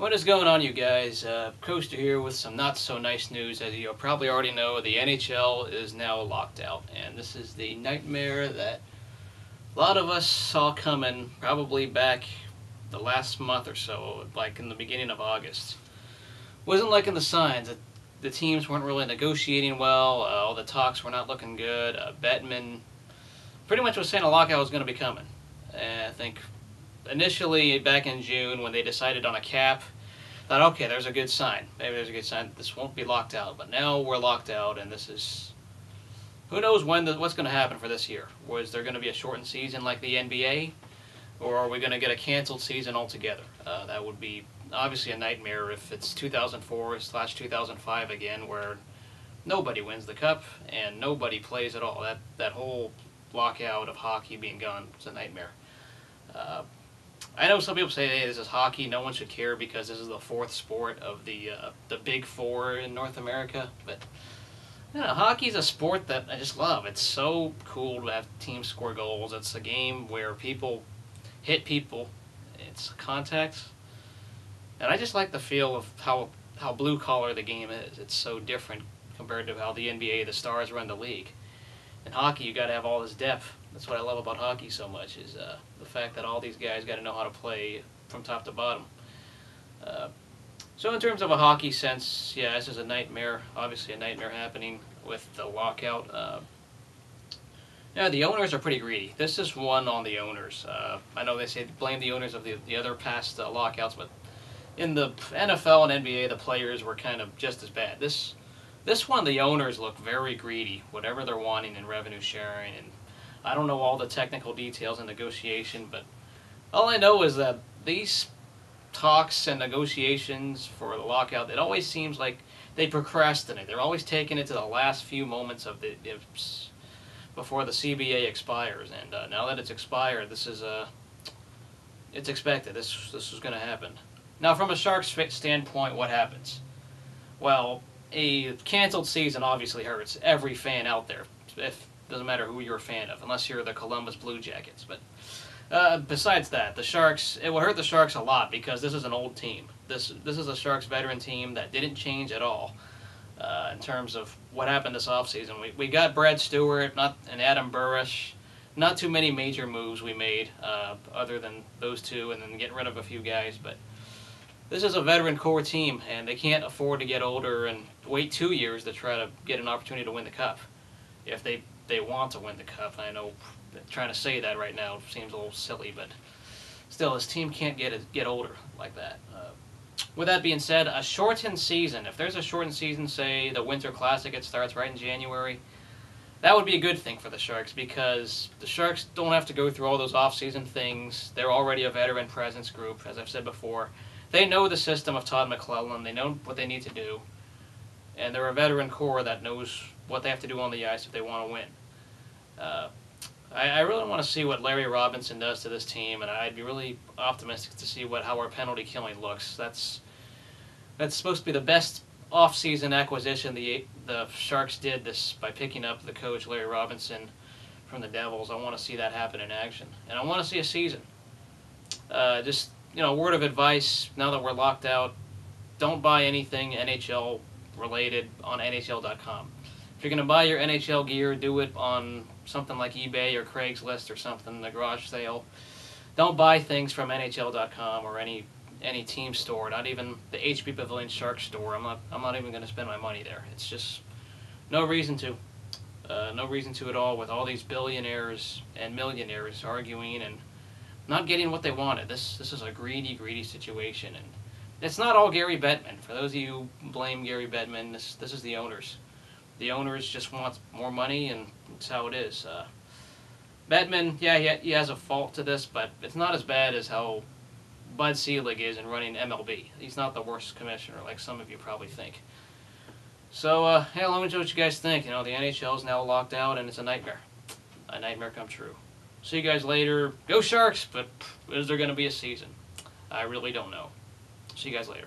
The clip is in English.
What is going on, you guys? Coaster here with some not so nice news. As you probably already know, the NHL is now locked out, and this is the nightmare that a lot of us saw coming probably back the last month or so, like in the beginning of August. Wasn't liking the signs. The teams weren't really negotiating well. All the talks were not looking good. Bettman pretty much was saying a lockout was going to be coming. And I think initially back in June when they decided on a cap, thought, okay, there's a good sign. Maybe there's a good sign that this won't be locked out. But now we're locked out, and this is, who knows what's going to happen for this year. Was there going to be a shortened season like the NBA, or are we going to get a canceled season altogether? That would be obviously a nightmare if it's 2004/2005 again, where nobody wins the cup and nobody plays at all. That whole lockout of hockey being gone was a nightmare. I know some people say, hey, this is hockey, no one should care because this is the fourth sport of the big four in North America. But hockey's a sport that I just love. It's so cool to have teams score goals. It's a game where people hit people. It's contact. And I just like the feel of how blue collar the game is. It's so different compared to how the NBA, the stars run the league. In hockey, you got to have all this depth. That's what I love about hockey so much, is the fact that all these guys got to know how to play from top to bottom. So in terms of a hockey sense, yeah, this is a nightmare. Obviously a nightmare happening with the lockout. Yeah, the owners are pretty greedy. This is one on the owners. I know they say blame the owners of the other past lockouts, but in the NFL and NBA, the players were kind of just as bad. This one, the owners look very greedy, whatever they're wanting in revenue sharing, and I don't know all the technical details in negotiation, but all I know is that these talks and negotiations for the lockout, it always seems like they procrastinate. They're always taking it to the last few moments of before the CBA expires, and now that it's expired, this is it's expected. This is going to happen. Now, from a Sharks standpoint, what happens? Well, a canceled season obviously hurts every fan out there. Doesn't matter who you're a fan of, unless you're the Columbus Blue Jackets. But besides that, the Sharks, it will hurt the Sharks a lot because this is an old team. This is a Sharks veteran team that didn't change at all in terms of what happened this offseason. We got Brad Stewart and Adam Burrish. Not too many major moves we made other than those two, and then getting rid of a few guys. But this is a veteran core team, and they can't afford to get older and wait 2 years to try to get an opportunity to win the cup. If they want to win the cup. I know trying to say that right now seems a little silly, but still, this team can't get older like that. With that being said, a shortened season, if there's a shortened season, say the Winter Classic, it starts right in January, that would be a good thing for the Sharks because the Sharks don't have to go through all those off-season things. They're already a veteran presence group, as I've said before. They know the system of Todd McClellan. They know what they need to do. And they're a veteran core that knows what they have to do on the ice if they want to win. I really want to see what Larry Robinson does to this team, and I'd be really optimistic to see how our penalty killing looks. That's supposed to be the best off-season acquisition the Sharks did this by picking up the coach Larry Robinson from the Devils. I want to see that happen in action, and I want to see a season. Just word of advice now that we're locked out: don't buy anything NHL related on NHL.com. If you're going to buy your NHL gear, do it on something like eBay or Craigslist or something, the garage sale. Don't buy things from NHL.com or any team store, not even the HP Pavilion Sharks store. I'm not even going to spend my money there. It's just no reason to. No reason to at all, with all these billionaires and millionaires arguing and not getting what they wanted. This is a greedy situation, and it's not all Gary Bettman. For those of you who blame Gary Bettman, this is the owners. The owners just want more money, and that's how it is. Bettman, yeah, he has a fault to this, but it's not as bad as how Bud Selig is in running MLB. He's not the worst commissioner, like some of you probably think. So, hey, let me know what you guys think. The NHL is now locked out, and it's a nightmare. A nightmare come true. See you guys later. Go Sharks, but is there going to be a season? I really don't know. See you guys later.